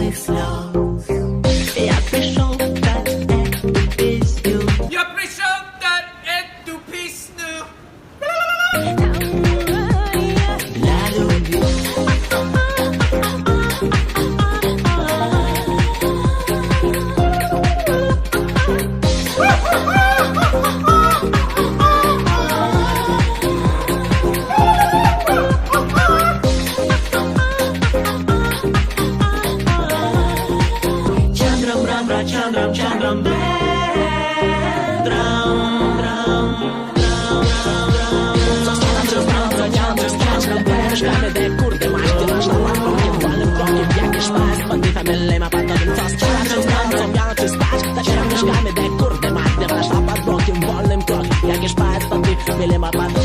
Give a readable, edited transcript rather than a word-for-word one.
mych slov. Ja пришел дать эту песню. Я пришел дать эту песню. Для любви. Chandram, Chandram, Szklany dek, kurde masz, ty masz na łatwokiem, wolnym krokiem, jakieś szpas, bandyta mylej ma pan tobym co strzela, przez tam co czy spać, ta się szklany dek, kurde masz, ty masz na łatwokiem, wolnym krokiem, jakieś szpas, bandyta mylej ma pan